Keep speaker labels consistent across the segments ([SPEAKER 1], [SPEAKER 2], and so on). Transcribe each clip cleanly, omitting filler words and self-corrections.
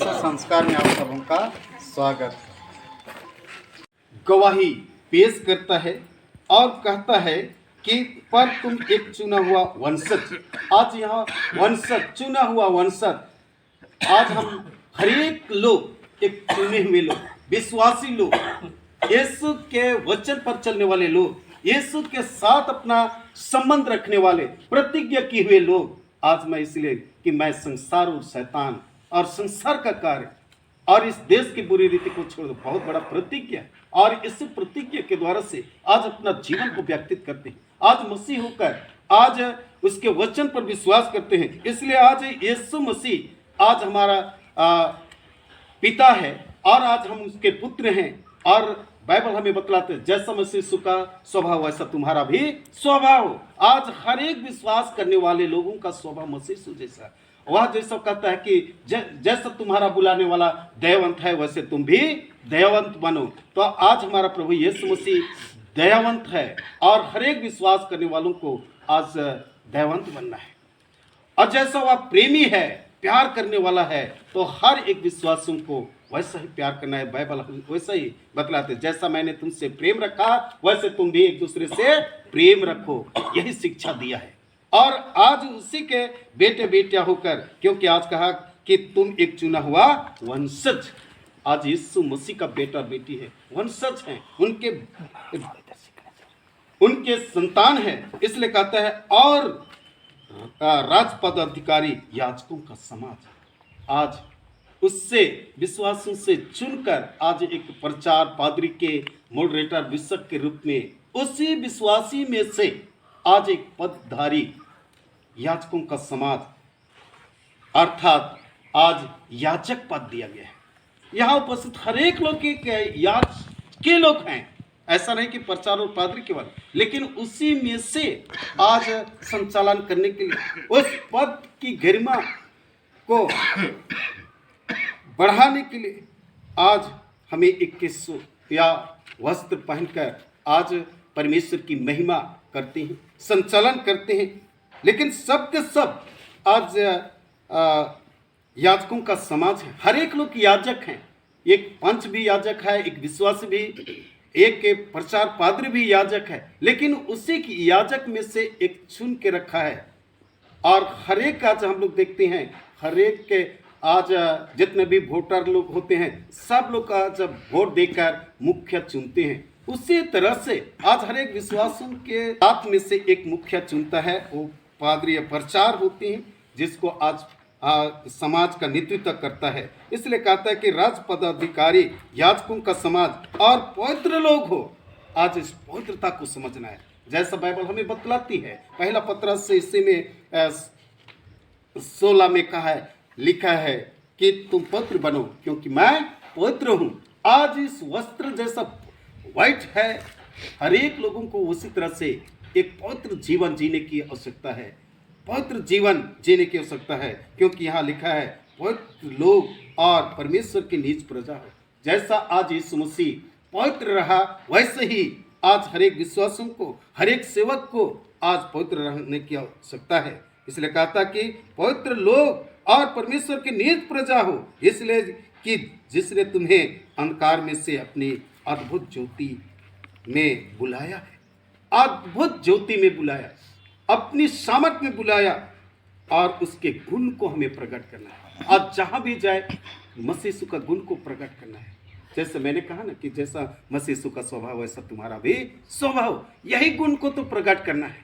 [SPEAKER 1] आशा संस्कार में आप सबों का स्वागत। गवाही पेश करता है और कहता है कि पर तुम एक चुना हुआ वंशज। आज यहाँ वंशज, चुना हुआ वंशज, आज हम हरेक लोग एक चुने हुए लोग, विश्वासी लोग, यीशु के वचन पर चलने वाले लोग, यीशु के साथ अपना संबंध रखने वाले, प्रतिज्ञा किए हुए लोग। आज मैं इसलिए कि मैं संसार और शैतान और संसार का कार्य और इस देश की बुरी रीति को छोड़ दो, बहुत बड़ा प्रतिज्ञा, और इस प्रतिज्ञा के द्वारा से आज अपना जीवन को व्यतीत करते हैं। आज मसीह होकर आज उसके वचन पर विश्वास करते हैं। इसलिए आज यीशु मसीह आज हमारा पिता है और आज हम उसके पुत्र हैं। और बाइबल हमें बतलाते हैं जैसा मसीह यीशु का स्वभाव वैसा तुम्हारा भी स्वभाव हो। आज हर एक विश्वास करने वाले लोगों का स्वभाव मसीह यीशु जैसा है। वह जैसा कहता है कि जैसा तुम्हारा बुलाने वाला दयावंत है वैसे तुम भी दयावंत बनो। तो आज हमारा प्रभु यीशु मसीह दयावंत है और हर एक विश्वास करने वालों को आज दयावंत बनना है। और जैसा वह प्रेमी है, प्यार करने वाला है, तो हर एक विश्वासों को वैसा ही प्यार करना है। बाइबल वैसा ही बतलाते, जैसा मैंने तुमसे प्रेम रखा वैसे तुम भी एक दूसरे से प्रेम रखो, यही शिक्षा दिया है। और आज उसी के बेटे बेटियां होकर, क्योंकि आज कहा कि तुम एक चुना हुआ वंशज, आज यीशु मसीह का बेटा बेटी है, वंशज हैं, उनके संतान है। इसलिए कहता है और राजपद अधिकारी याजकों का समाज, आज उससे विश्वासों से चुनकर आज एक प्रचार पादरी के मॉडरेटर बिशप के रूप में उसी विश्वासी में से आज एक पदधारी याजकों का समाज अर्थात आज याजक पद दिया गया है। यहाँ उपस्थित हर एक लोग के याजक लोग हैं, ऐसा नहीं कि प्रचार और पादरी केवल, लेकिन उसी में से आज संचालन करने के लिए उस पद की गरिमा को बढ़ाने के लिए आज हमें 21 या वस्त्र पहनकर आज परमेश्वर की महिमा करते हैं, संचालन करते हैं। लेकिन सब के सब आज याजकों का समाज है, हर एक लोग याजक हैं। एक पंच भी याजक है, एक विश्वास भी, एक प्रचार पादरी भी याजक है, लेकिन उसी की याजक में से एक चुन के रखा है। और हर एक आज हम लोग देखते हैं, हर एक के आज जितने भी वोटर लोग होते हैं सब लोग आज वोट देकर मुखिया चुनते हैं। उसी तरह से आज हर एक विश्वासों के साथ में से एक मुखिया चुनता है, वो पादरी या प्रचार होते हैं, जिसको आज समाज का नेतृत्व करता है। इसलिए कहता है कि राजपद अधिकारी याजकों का समाज और पवित्र लोग हो। आज इस पवित्रता को समझना है, जैसा बाइबल हमें बतलाती है। पहला पत्रस से इसी में 16 में कहा है, लिखा है कि तुम पवित्र बनो क्योंकि मैं पवित्र हूँ। आज इस वस्त्र जैसा व्हाइट है, हर एक लोगों को उसी तरह से एक पवित्र जीवन जीने की आवश्यकता है, पवित्र जीवन जीने की आवश्यकता है, क्योंकि यहाँ लिखा है पवित्र लोग और परमेश्वर की निज प्रजा हो। जैसा आज यीशु मसीह पवित्र रहा वैसे ही आज हर एक विश्वासों को, हर एक सेवक को आज पवित्र रहने की आवश्यकता है। इसलिए कहता कि पवित्र लोग और परमेश्वर की निज प्रजा हो, इसलिए कि जिसने तुम्हें अंधकार में से अपनी अद्भुत ज्योति में बुलाया है, अद्भुत ज्योति में बुलाया, अपनी सामर्थ में बुलाया, और उसके गुण को हमें प्रकट करना है। आज जहाँ भी जाए मसीह यीशु का गुण को प्रकट करना है। जैसे मैंने कहा ना कि जैसा मसीह यीशु का स्वभाव वैसा तुम्हारा भी स्वभाव, यही गुण को तो प्रकट करना है,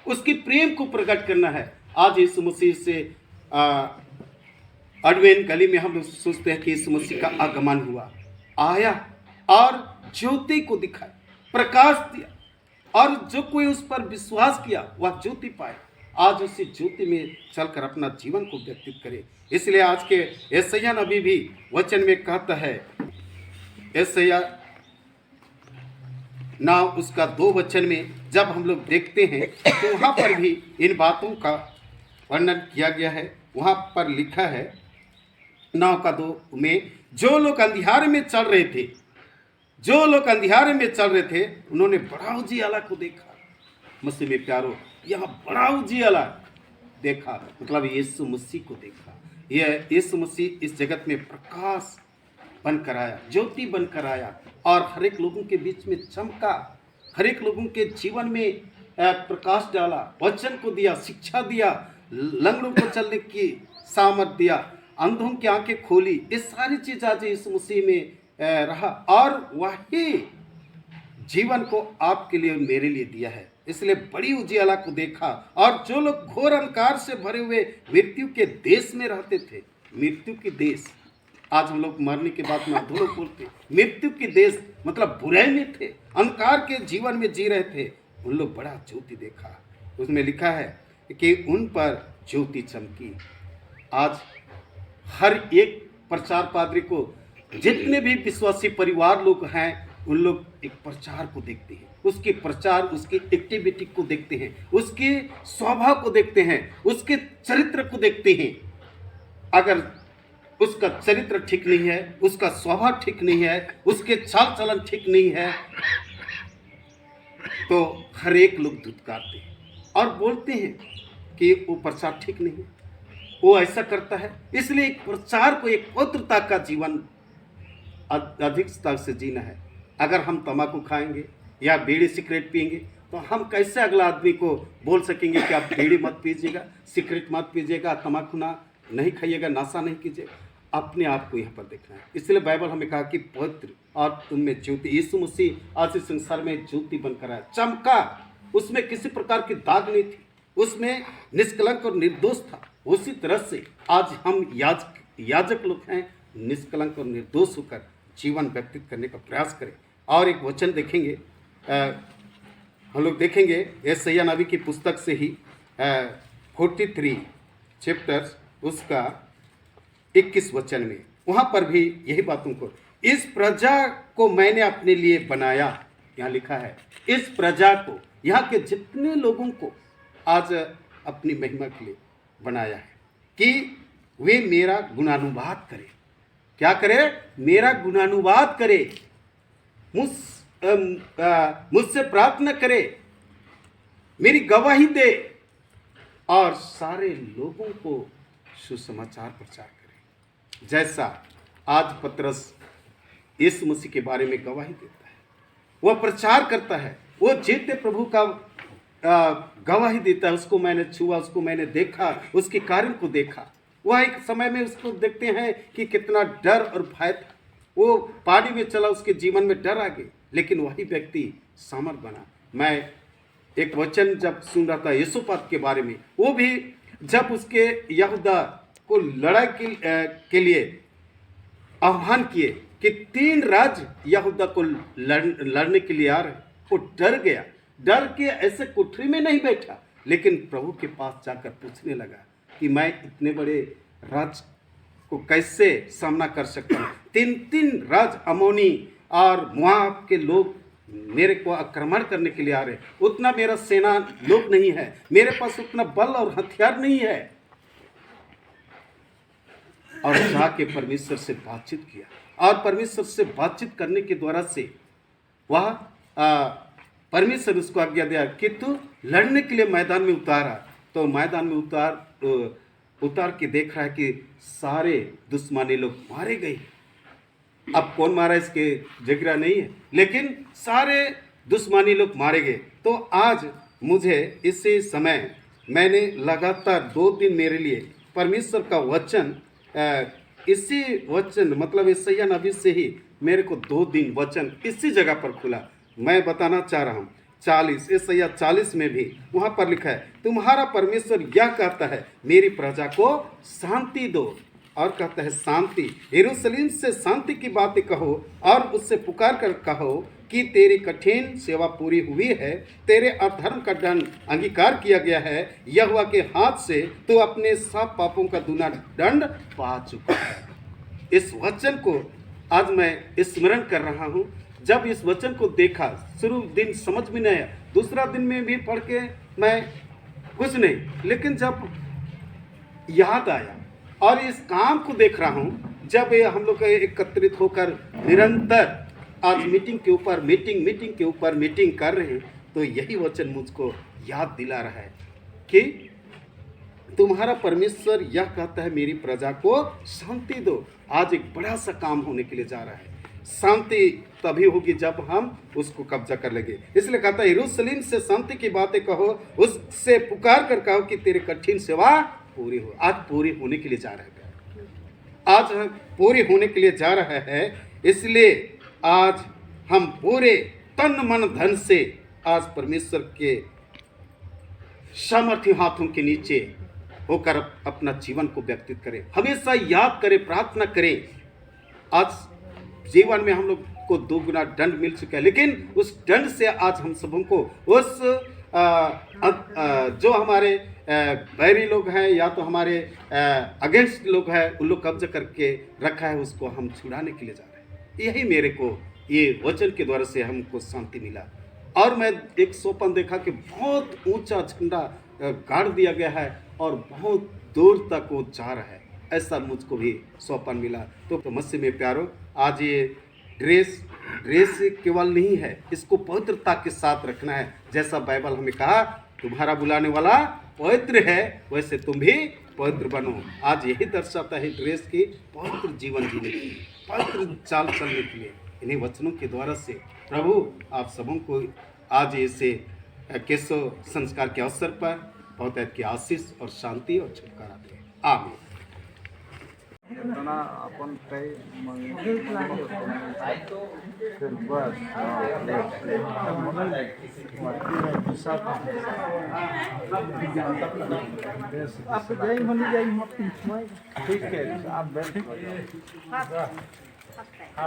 [SPEAKER 1] उसकी प्रेम को प्रकट करना है। आज यीशु मसीह से अडवेन गली में हम लोग सोचते हैं कि यीशु मसीह का आगमन हुआ, आया और ज्योति को दिखाया, प्रकाश दिया, और जो कोई उस पर विश्वास किया वह ज्योति पाए। आज उसी ज्योति में चलकर अपना जीवन को व्यतीत करे। इसलिए आज के यशायाह नबी भी वचन में कहता है, यशायाह ना उसका 2 वचन में जब हम लोग देखते हैं तो वहाँ पर भी इन बातों का वर्णन किया गया है। वहाँ पर लिखा है 9 का 2 में, जो लोग अंधियारे में चल रहे थे, जो लोग अंधियारे में चल रहे थे उन्होंने बड़ा उजियाला को देखा। मसीह में प्यारो, यहाँ बड़ा उजियाला देखा, मतलब यीशु मसीह को देखा। यह यीशु मसीह इस जगत में प्रकाश बनकर आया, ज्योति बनकर आया और हर एक लोगों के बीच में चमका, हर एक लोगों के जीवन में प्रकाश डाला, वचन को दिया, शिक्षा दिया, लंगड़ों को चलने की सामर्थ दिया, अंधों की आंखें खोली। ये सारी चीज आज यीशु मसीह में रहा और वही जीवन को आपके लिए मेरे लिए दिया है। इसलिए बड़ी उजियाला को देखा और जो लोग घोर अंधकार से भरे हुए मृत्यु के देश में रहते थे, मृत्यु की देश, आज हम लोग मरने के बाद में अधूरे बोलते, मृत्यु की देश मतलब बुराई में थे, अंधकार के जीवन में जी रहे थे, उन लोग बड़ा ज्योति देखा। उसमें लिखा है कि उन पर ज्योति चमकी। आज हर एक प्रचार पादरी को, जितने भी विश्वासी परिवार लोग हैं, उन लोग एक प्रचार को देखते हैं, उसके प्रचार, उसकी एक्टिविटी को देखते हैं, उसके स्वभाव को देखते हैं, उसके चरित्र को देखते हैं। अगर उसका चरित्र ठीक नहीं है, उसका स्वभाव ठीक नहीं है, उसके चाल चलन ठीक नहीं है, तो हर एक लोग धुतकारते हैं और बोलते हैं कि वो प्रचार ठीक नहीं है, वो ऐसा करता है। इसलिए एक प्रचार को एक पवित्रता का जीवन अधिकता से जीना है। अगर हम तंबाकू खाएंगे या बीड़ी सिगरेट पिएंगे तो हम कैसे अगला आदमी को बोल सकेंगे कि आप बीड़ी मत पीजिएगा, सिगरेट मत पीजिएगा, तंबाकू नहीं खाइएगा, नशा नहीं कीजिएगा। अपने आप को यहाँ पर देखना है। इसलिए बाइबल हमें कहा कि पवित्र और तुम में ज्योति, यीशु मसीह आज इस संसार में ज्योति बनकर आया, चमका, उसमें किसी प्रकार की दाग नहीं थी, उसमें निष्कलंक और निर्दोष था। उसी तरह से आज हम याजक लोग हैं, निष्कलंक और निर्दोष होकर जीवन व्यतीत करने का प्रयास करें। और एक वचन देखेंगे, हम लोग देखेंगे यशायाह नबी की पुस्तक से ही 43 चैप्टर उसका 21 वचन में, वहाँ पर भी यही बातों को, इस प्रजा को मैंने अपने लिए बनाया, यहाँ लिखा है, इस प्रजा को, यहाँ के जितने लोगों को आज अपनी महिमा के लिए बनाया है कि वे मेरा गुणानुवाद करें। क्या करे? मेरा गुणानुवाद करे, मुझसे प्रार्थना करे, मेरी गवाही दे और सारे लोगों को सुसमाचार प्रचार करे। जैसा आज पतरस यीशु मसीह के बारे में गवाही देता है, वह प्रचार करता है, वो जीते प्रभु का गवाही देता है, उसको मैंने छुआ, उसको मैंने देखा, उसके कार्य को देखा। वह एक समय में उसको देखते हैं कि कितना डर और भय था, वो पहाड़ी में चला, उसके जीवन में डर आ गई, लेकिन वही व्यक्ति सामर्थ बना। मैं एक वचन जब सुन रहा था यहोशापात के बारे में, वो भी जब उसके यहूदा को लड़ाई के लिए आह्वान किए कि 3 राज्य यहूदा को लड़ने के लिए आ रहे, वो डर गया। डर के ऐसे कोठरी में नहीं बैठा, लेकिन प्रभु के पास जाकर पूछने लगा कि मैं इतने बड़े राज्य को कैसे सामना कर सकता हूँ। 3 राज्य अमोनी और मोआब के लोग मेरे को आक्रमण करने के लिए आ रहे, उतना मेरा सेना लोग नहीं है, मेरे पास उतना बल और हथियार नहीं है। और जाके परमेश्वर से बातचीत किया, और परमेश्वर से बातचीत करने के द्वारा से वह परमेश्वर उसको आज्ञा दिया कि तू लड़ने के लिए मैदान में उतारा। तो मैदान में उतार के देख रहा है कि सारे दुश्मनी लोग मारे गए। अब कौन मारा इसके जिक्र नहीं है, लेकिन सारे दुश्मनी लोग मारे गए। तो आज मुझे इसी समय मैंने लगातार 2 दिन मेरे लिए परमेश्वर का वचन, इसी वचन मतलब यशायाह नबी से ही मेरे को 2 दिन वचन इसी जगह पर खुला। मैं बताना चाह रहा हूँ 40 यशायाह 40 में भी वहाँ पर लिखा है, तुम्हारा परमेश्वर यह कहता है, मेरी प्रजा को शांति दो। और कहता है शांति, यरूशलेम से शांति की बातें कहो और उससे पुकार कर कहो कि तेरी कठिन सेवा पूरी हुई है, तेरे अधर्म का दंड अंगीकार किया गया है, यहोवा के हाथ से तो अपने सब पापों का दूना दंड पा चुका है। इस वचन को आज मैं स्मरण कर रहा हूँ। जब इस वचन को देखा, शुरू दिन समझ में नहीं आया, दूसरा दिन में भी पढ़ के मैं कुछ नहीं, लेकिन जब याद आया और इस काम को देख रहा हूँ, जब हम लोग एकत्रित होकर निरंतर आज मीटिंग के ऊपर मीटिंग के ऊपर मीटिंग कर रहे हैं, तो यही वचन मुझको याद दिला रहा है कि तुम्हारा परमेश्वर यह कहता है मेरी प्रजा को शांति दो। आज एक बड़ा सा काम होने के लिए जा रहा है। शांति तभी होगी जब हम उसको कब्जा कर लेंगे। इसलिए कहता है यरूशलेम से शांति की बातें कहो, उससे पुकार कर कहो कि तेरी कठिन सेवा पूरी हो। आज पूरी होने के लिए जा रहा है, आज पूरी होने के लिए जा रहा है। इसलिए आज हम पूरे तन मन धन से आज परमेश्वर के सामर्थ्य हाथों के नीचे होकर अपना जीवन को व्यतीत करें। हमेशा याद करें, प्रार्थना करें। आज जीवन में हम लोग को 2 गुना दंड मिल चुका है, लेकिन उस दंड से आज हम सबों को उस जो हमारे बैरी लोग हैं या तो हमारे अगेंस्ट लोग हैं, उन लोग कब्जा करके रखा है, उसको हम छुड़ाने के लिए जा रहे हैं। यही मेरे को ये वचन के द्वारा से हमको शांति मिला। और मैं एक सोपन देखा कि बहुत ऊंचा झंडा गाड़ दिया गया है और बहुत दूर तक वो जा रहा है। ऐसा मुझको भी सोपन मिला। तो मसीह में प्यारो, आज ये ड्रेस केवल नहीं है, इसको पवित्रता के साथ रखना है। जैसा बाइबल हमें कहा तुम्हारा बुलाने वाला पवित्र है, वैसे तुम भी पवित्र बनो। आज यही दर्शाता है ड्रेस की पवित्र जीवन जीने के लिए, पवित्र चाल चलने के लिए। इन्हीं वचनों के द्वारा से प्रभु आप सबों को आज ऐसे केशव संस्कार के अवसर पर बहुत की आशीष और शांति और छुटकारा दे। आमीन।
[SPEAKER 2] इतना अपन कई फिर बस आप जाई मनी जाई मत ठीक है। आप बैठ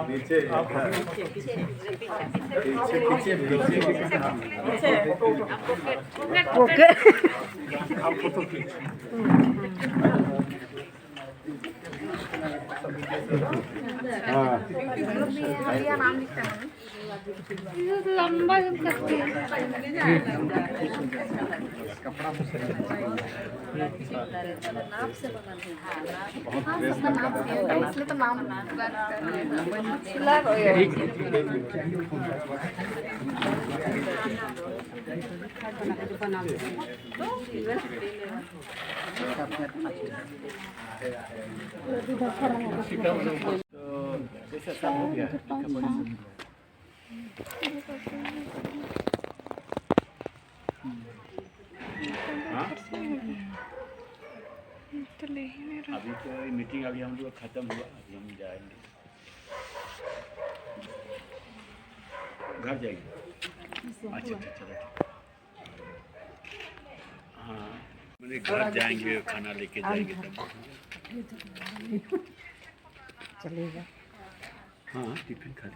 [SPEAKER 2] नीचे ओके आप फोटो खींच।
[SPEAKER 3] लंबा करते हैं
[SPEAKER 2] कपड़ा
[SPEAKER 3] नाप से बना है, इसलिए तो नाम
[SPEAKER 2] जैसे सब हो गया अभी तो मीटिंग अभी हम लोग खत्म हुआ, अभी हम जाएंगे घर जाएंगे। अच्छा अच्छा हाँ, मैंने घर जाएंगे, खाना लेके जाएंगे तब
[SPEAKER 4] चलेगा।
[SPEAKER 2] हाँ टिफिन खा ली।